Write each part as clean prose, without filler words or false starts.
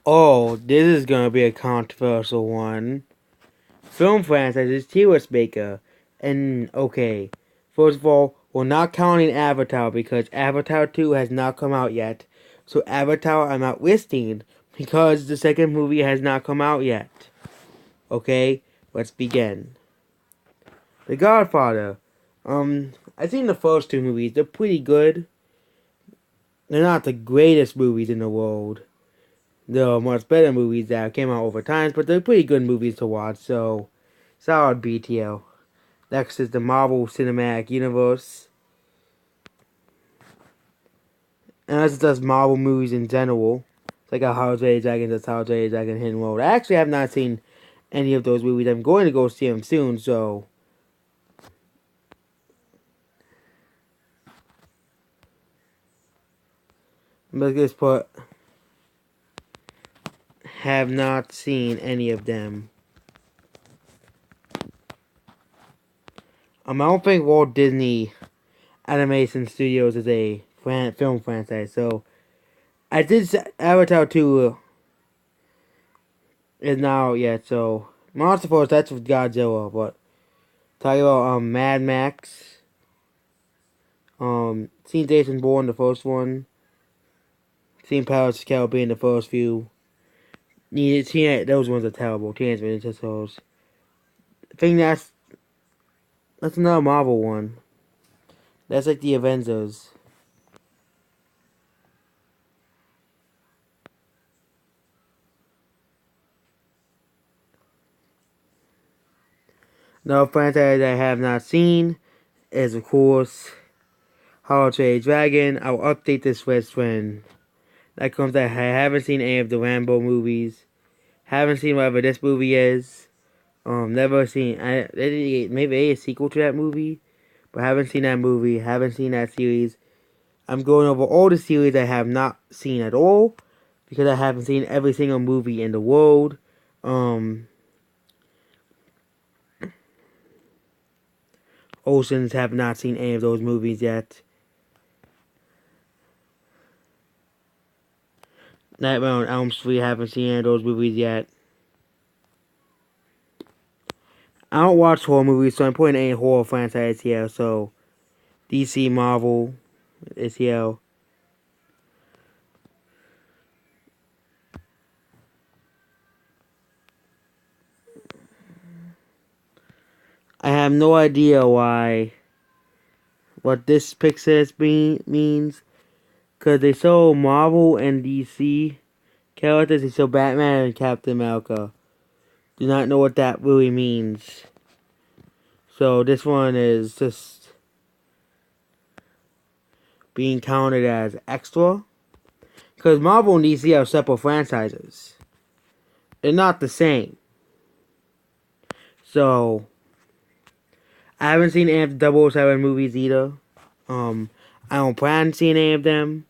Oh, this is gonna be a controversial one. Film franchises T-Rex Baker. And okay, first of all, we're not counting Avatar because Avatar 2 has not come out yet. So Avatar I'm not listing because the second movie has not come out yet. Okay, let's begin. The Godfather. I've seen the first two movies. They're pretty good. They're not the greatest movies in the world. There are much better movies that came out over time, but they're pretty good movies to watch, so solid BTL. Next is the Marvel Cinematic Universe. And that's just Marvel movies in general. It's like a House of Dragon, that's House of Dragon Hidden World. I actually have not seen any of those movies. I'm going to go see them soon, so let's just put have not seen any of them. I don't think Walt Disney Animation Studios is a film franchise, so I did Avatar 2 is not out yet, so Monster Force, that's with Godzilla, but talking about Mad Max, seen Jason Bourne, the first one, seen Pirates of the Caribbean, the first few. Those ones are terrible. Teenage Mutant Ninja Turtles. I think that's another Marvel one. That's like the Avengers. No franchise I have not seen is, of course, How to Train Your Dragon. I'll update this list when that comes out. I haven't seen any of the Rambo movies. Haven't seen whatever this movie is. Never seen. Maybe a sequel to that movie, but haven't seen that movie. Haven't seen that series. I'm going over all the series I have not seen at all because I haven't seen every single movie in the world. Oceans have not seen any of those movies yet. Nightmare on Elm Street, haven't seen any of those movies yet. I don't watch horror movies, so I'm putting any horror franchise here. So DC, Marvel is here. I have no idea what this picture means, because they show Marvel and DC characters. They show Batman and Captain America. Do not know what that really means. So this one is just being counted as extra. Because Marvel and DC are separate franchises. They're not the same. So, I haven't seen any of the 007 movies either. I don't plan on seeing any of them.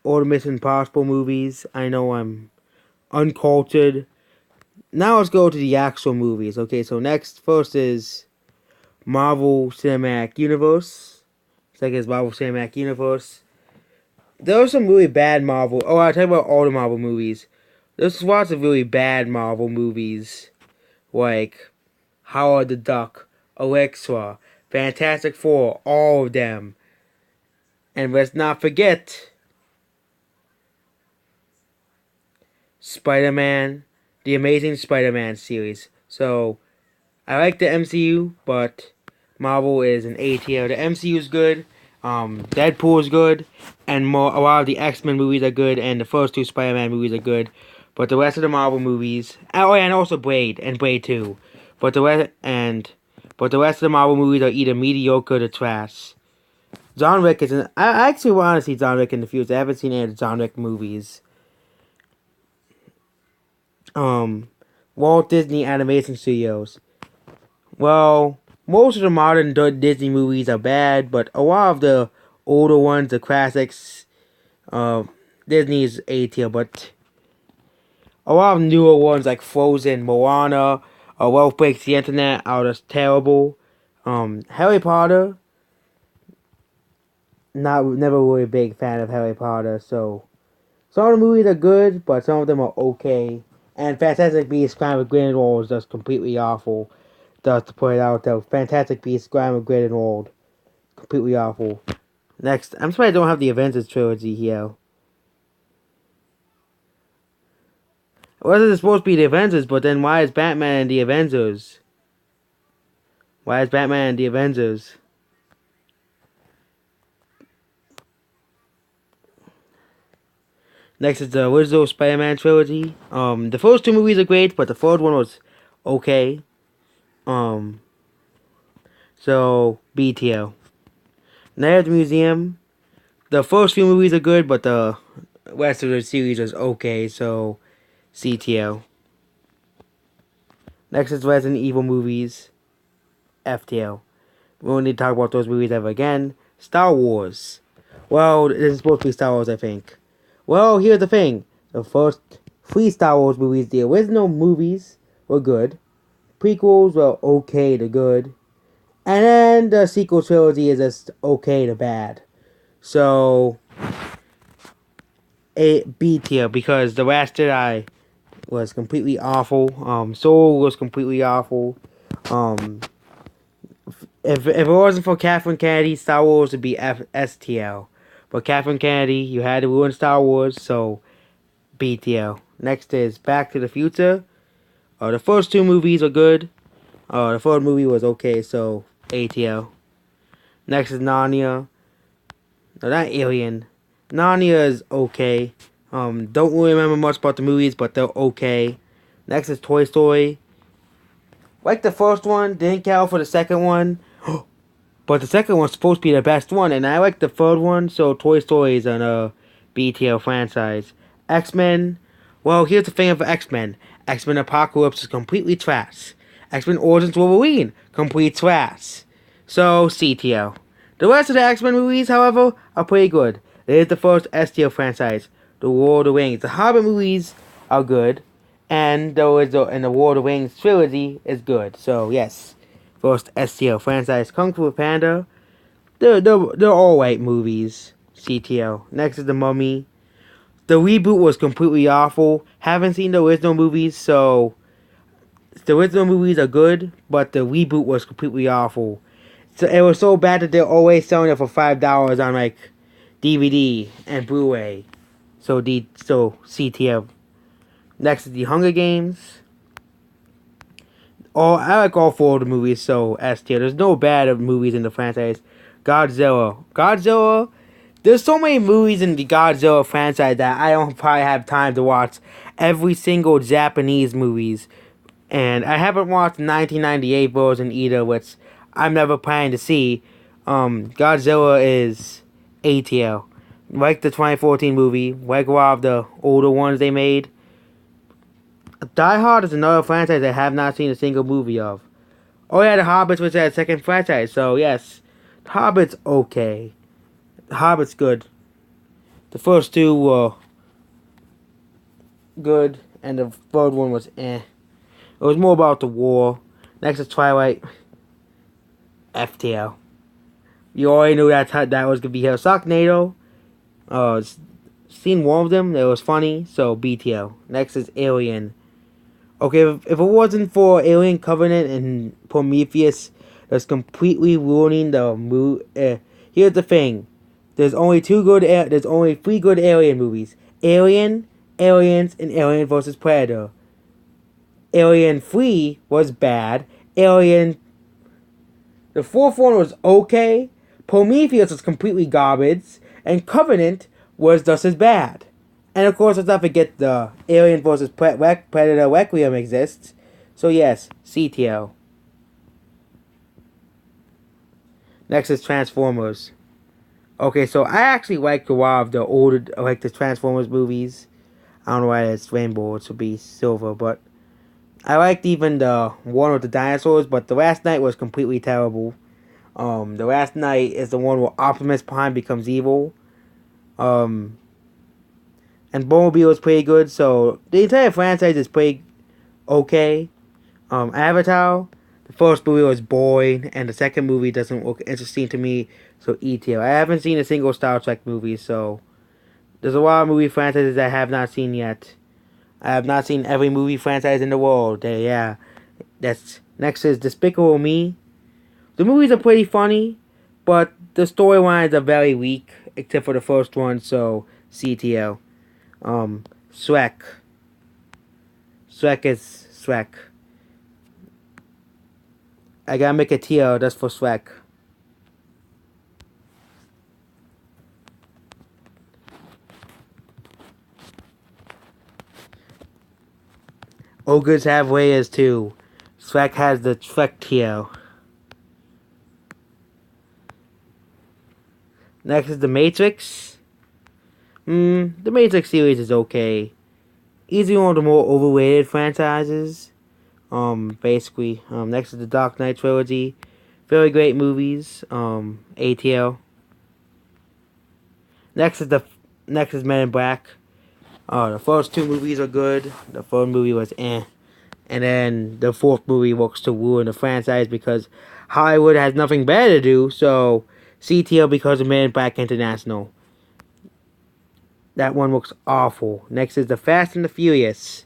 Or the Mission Impossible movies. I know I'm uncultured. Now let's go to the actual movies. Okay, so first is Marvel Cinematic Universe. Second is Marvel Cinematic Universe. There are some really bad Marvel. Oh, I'll talk about all the Marvel movies. There's lots of really bad Marvel movies, like Howard the Duck, Alexa, Fantastic Four, all of them. And let's not forget Spider-Man, the Amazing Spider-Man series. So, I like the MCU, but Marvel is an A tier. The MCU is good. Deadpool is good, and a lot of the X-Men movies are good, and the first two Spider-Man movies are good. But the rest of the Marvel movies, and also Blade and Blade 2. But the rest of the Marvel movies are either mediocre to trash. John Wick is I actually want to see John Wick in the future. I haven't seen any of the John Wick movies. Walt Disney Animation Studios. Well, most of the modern Disney movies are bad, but a lot of the older ones, the classics, Disney's A tier, but a lot of newer ones like Frozen, Moana, Wealth Breaks the Internet are just terrible. Harry Potter, never really a big fan of Harry Potter, so Some of the movies are good, but some of them are okay. And Fantastic Beasts: Crime with Grindelwald is just completely awful. Just to point out, though, Fantastic Beasts: Crime with Grindelwald, completely awful. Next, I'm surprised I don't have the Avengers trilogy here. Wasn't it supposed to be the Avengers? But then why is Batman and the Avengers? Why is Batman and the Avengers? Next is the original Spider-Man trilogy. The first two movies are great, but the third one was okay. So BTL. Night at the Museum. The first few movies are good, but the rest of the series is okay. So CTL. Next is Resident Evil movies. FTL. We won't need to talk about those movies ever again. Star Wars. Well, it's supposed to be Star Wars, I think. Well, here's the thing. The first three Star Wars movies, the original movies, were good. Prequels were okay to good. And then the sequel trilogy is just okay to bad. So, a B tier, because The Last Jedi was completely awful. Solo was completely awful. If it wasn't for Kathleen Kennedy, Star Wars would be STL. But Kathleen Kennedy, you had to ruin Star Wars, so BTL. Next is Back to the Future. The first two movies are good. The third movie was okay, so ATL. Next is Narnia. No, not Alien. Narnia is okay. Don't really remember much about the movies, but they're okay. Next is Toy Story. Like the first one, didn't care for the second one. But the second one's supposed to be the best one, and I like the third one, so Toy Story is a BTL franchise. X-Men. Well, here's the thing of X-Men. X-Men Apocalypse is completely trash. X-Men Origins Wolverine, complete trash. So, CTL. The rest of the X-Men movies, however, are pretty good. It is the first STL franchise. The War of the Rings. The Hobbit movies are good, and the War of the Rings trilogy is good. So, yes. First STL franchise. Kung Fu Panda. They're alright movies. CTL. Next is The Mummy. The reboot was completely awful. Haven't seen the original movies, so the original movies are good, but the reboot was completely awful. So it was so bad that they're always selling it for $5 on like DVD and Blu-ray. So CTL. Next is The Hunger Games. I like all four of the movies, so S tier. There's no bad movies in the franchise. Godzilla. There's so many movies in the Godzilla franchise that I don't probably have time to watch every single Japanese movies. And I haven't watched the 1998 version either, which I'm never planning to see. Godzilla is ATL. Like the 2014 movie, like a lot of the older ones they made. Die Hard is another franchise I have not seen a single movie of. Oh yeah, The Hobbit's was that second franchise, so yes. The Hobbit's okay. The Hobbit's good. The first two were good, and the third one was eh. It was more about the war. Next is Twilight. FTL. You already knew that was gonna be here. Sharknado. Seen one of them. It was funny, so BTL. Next is Alien. Okay, if it wasn't for Alien Covenant and Prometheus, that's completely ruining the movie. Here's the thing: there's only three good Alien movies: Alien, Aliens, and Alien vs Predator. Alien 3 was bad. The fourth one was okay. Prometheus was completely garbage, and Covenant was just as bad. And of course, let's not forget the Alien vs. Predator Requiem exists. So yes, CTL. Next is Transformers. Okay, so I actually like a lot of the older, like the Transformers movies. I don't know why it's rainbow, it should be silver, but I liked even the one with the dinosaurs, but The Last Knight was completely terrible. The Last Knight is the one where Optimus Prime becomes evil. And Bumblebee was pretty good, so the entire franchise is pretty okay. Avatar, the first movie was boring, and the second movie doesn't look interesting to me, so ETL. I haven't seen a single Star Trek movie, so There's a lot of movie franchises I have not seen yet. I have not seen every movie franchise in the world. Yeah, that's next is Despicable Me. The movies are pretty funny, but the storylines are very weak, except for the first one. So CTO. Um, Shrek. Shrek is Shrek. I gotta make a TL just for Shrek. Ogres have layers too. Shrek has the Shrek TL. Next is The Matrix. The Matrix series is okay. Easily one of the more overrated franchises. Basically. Next is the Dark Knight trilogy. Very great movies. ATL. Next is Men in Black. The first two movies are good. The third movie was eh. And then the fourth movie works to ruin the franchise because Hollywood has nothing better to do, so CTL because of Men in Black International. That one looks awful. Next is The Fast and the Furious.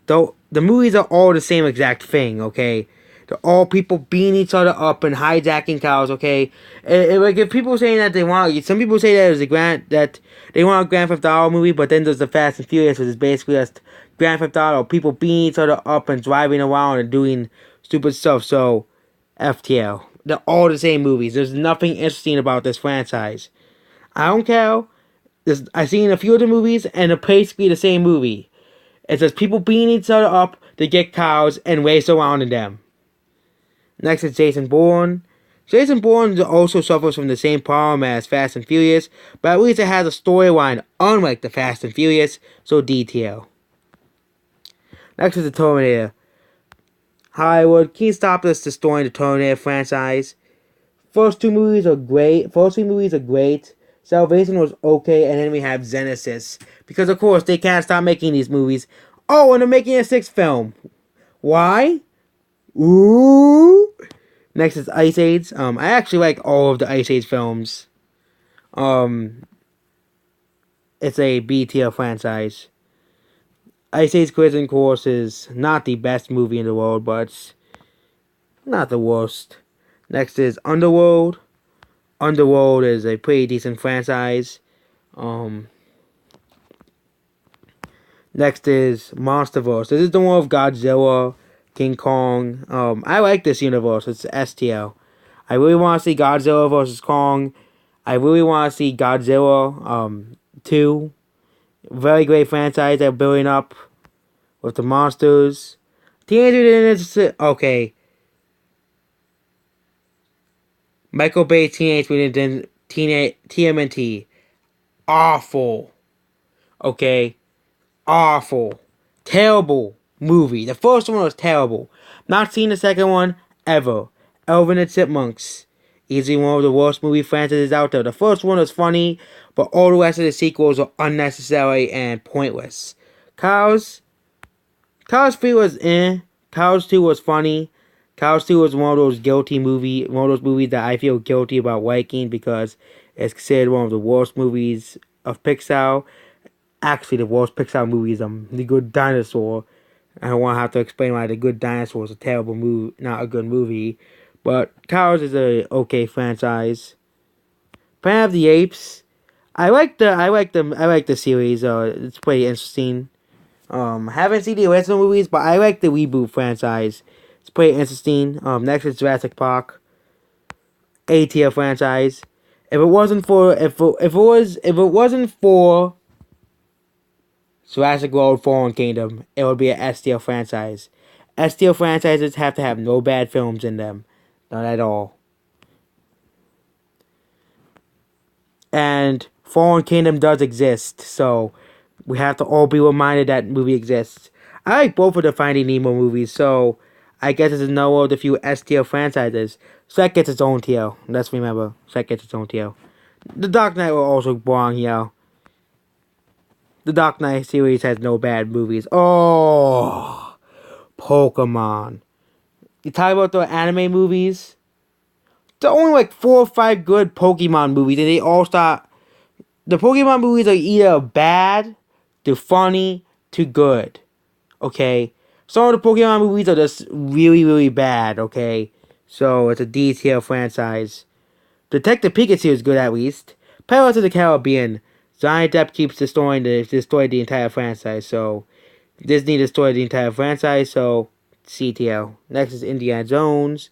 Though the movies are all the same exact thing, okay? They're all people beating each other up and hijacking cars, okay? Like if people saying that they want, some people say that they want a Grand Theft Auto movie, but then there's The Fast and Furious, which is basically just Grand Theft Auto, people beating each other up and driving around and doing stupid stuff. So, FTL. They're all the same movies. There's nothing interesting about this franchise. I don't care. I've seen a few of the movies, and they're basically the same movie. It's just people beating each other up to get cars and race around in them. Next is Jason Bourne. Jason Bourne also suffers from the same problem as Fast and Furious, but at least it has a storyline unlike the Fast and Furious, so detail. Next is the Terminator. Hollywood, can you stop this destroying the Terminator franchise? First three movies are great. Salvation was okay, and then we have Genesis. Because of course they can't stop making these movies. Oh, and they're making a sixth film. Why? Ooh. Next is Ice Age. I actually like all of the Ice Age films. It's a B-tier franchise. Ice Age Collision Course is not the best movie in the world, but it's not the worst. Next is Underworld. Underworld is a pretty decent franchise. Next is Monsterverse. This is the one of Godzilla, King Kong. I like this universe. It's STL. I really want to see Godzilla vs. Kong. I really want to see Godzilla 2. Very great franchise they're building up with the monsters. Teenage Mutant Ninja okay. Michael Bay Teenage Mutant TMNT. Awful. Okay. Awful. Terrible movie. The first one was terrible. Not seen the second one ever. Alvin and Chipmunks. Easily one of the worst movie franchises out there. The first one was funny, but all the rest of the sequels are unnecessary and pointless. Cows 3 was eh. Cows 2 was funny. Cows 2 was one of those movies that I feel guilty about liking because it's considered one of the worst movies of Pixar. Actually, the worst Pixar movie is The Good Dinosaur. I don't want to have to explain why The Good Dinosaur is a terrible movie, not a good movie. But Cows is a okay franchise. Planet of the Apes. I like the series. It's pretty interesting. Haven't seen the original movies, but I like the reboot franchise. It's pretty interesting. Next is Jurassic Park. A-tier franchise. If it wasn't for Jurassic World Fallen Kingdom, it would be an S-tier franchise. S-tier franchises have to have no bad films in them. Not at all. And Fallen Kingdom does exist, so we have to all be reminded that movie exists. I like both of the Finding Nemo movies, so I guess it's another of the few S-tier franchises. Shrek gets its own tier. Let's remember, Shrek gets its own tier. The Dark Knight will also belong here. The Dark Knight series has no bad movies. Oh, Pokemon. You talk about the anime movies? There are only like 4 or 5 good Pokemon movies, and they all start the Pokemon movies are either bad to funny to good. Okay? Some of the Pokemon movies are just really, really bad, okay? So it's a D-tier franchise. Detective Pikachu is good at least. Pirates of the Caribbean. Johnny Depp keeps destroying the entire franchise, so Disney destroyed the entire franchise, so CTL. Next is Indiana Jones.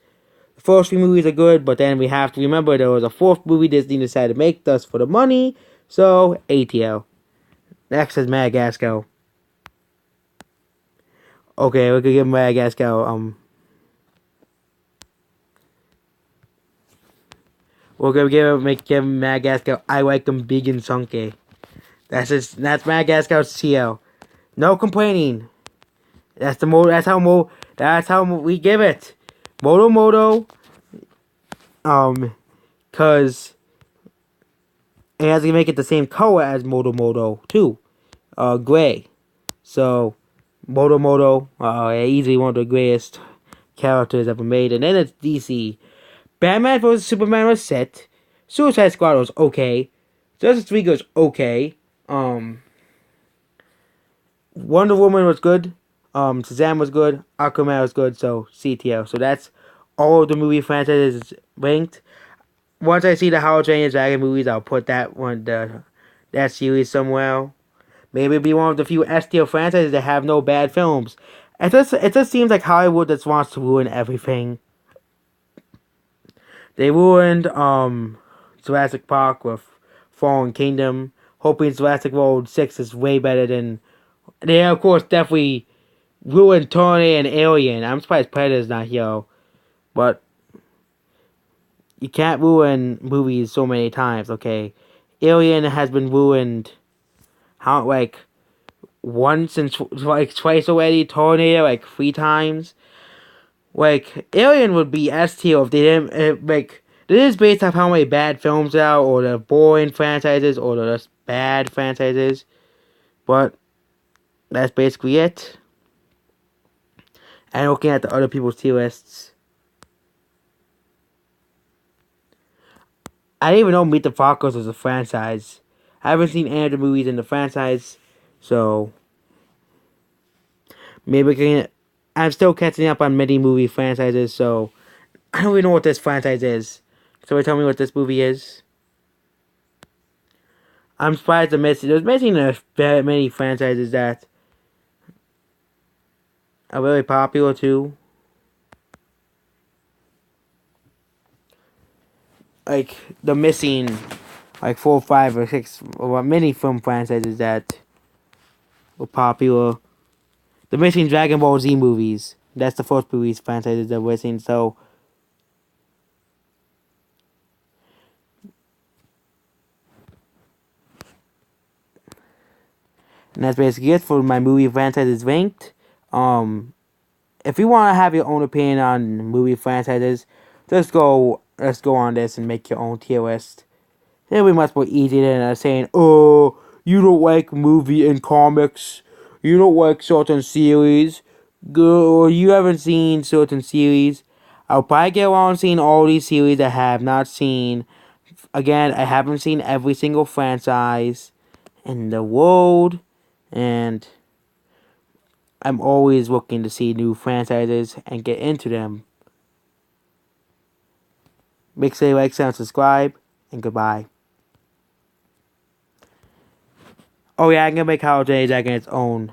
The first three movies are good, but then we have to remember there was a fourth movie Disney decided to make just for the money, so ATL. Next is Madagascar. Okay, we're gonna give Madagascar, we're gonna give Madagascar I Like Them Big and Chunky. That's Madagascar's CL. No complaining. That's how we give it. Moto, cause it has to make it the same color as Moto too. Gray. So Moto, easily one of the greatest characters ever made. And then it's DC. Batman vs Superman was set. Suicide Squad was okay. Justice League was okay. Wonder Woman was good. Shazam was good. Aquaman was good. So CTL. So that's all of the movie franchises ranked. Once I see the How to Train Your Dragon movies, I'll put that series somewhere. Maybe it'll be one of the few S tier franchises that have no bad films. It just seems like Hollywood just wants to ruin everything. They ruined Jurassic Park with Fallen Kingdom, hoping Jurassic World 6 is way better than. They of course definitely ruined Terminator and Alien. I'm surprised Predator's not here, but you can't ruin movies so many times. Okay, Alien has been ruined. How once and twice already. Terminator like 3 times. Alien would be S tier if they didn't this is based off how many bad films there are, or the boring franchises, or the just bad franchises. But that's basically it. And looking at the other people's tier lists, I didn't even know Meet the Fockers was a franchise. I haven't seen any of the movies in the franchise, so maybe I'm still catching up on many movie franchises, so I don't even know what this franchise is. So tell me what this movie is. I'm surprised there's missing many franchises that are really popular too. Like the missing 4, 5, or 6 or many film franchises that were popular. The missing Dragon Ball Z movies. That's the first movies franchises that we're missing. So and that's basically it for my movie franchises ranked. If you want to have your own opinion on movie franchises, let's go on this and make your own tier list. It'll be much more easy than saying, "Oh, you don't like movie and comics, you don't like certain series, or you haven't seen certain series." I'll probably get around seeing all these series I have not seen. Again, I haven't seen every single franchise in the world, and I'm always looking to see new franchises and get into them. Make sure you like, share, and subscribe, and goodbye. Oh yeah, I'm gonna make How to Train Your Dragon its own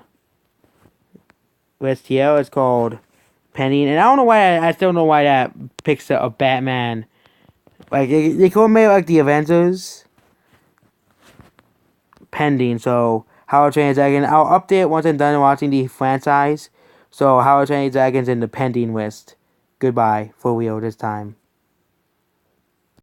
list here. It's called Pending, and I don't know why I still don't know why that picks a Batman. They could have made like the Avengers Pending. So How to Train Your Dragon, I'll update once I'm done watching the franchise. So How to Train Your Dragon's in the pending list. Goodbye for real this time.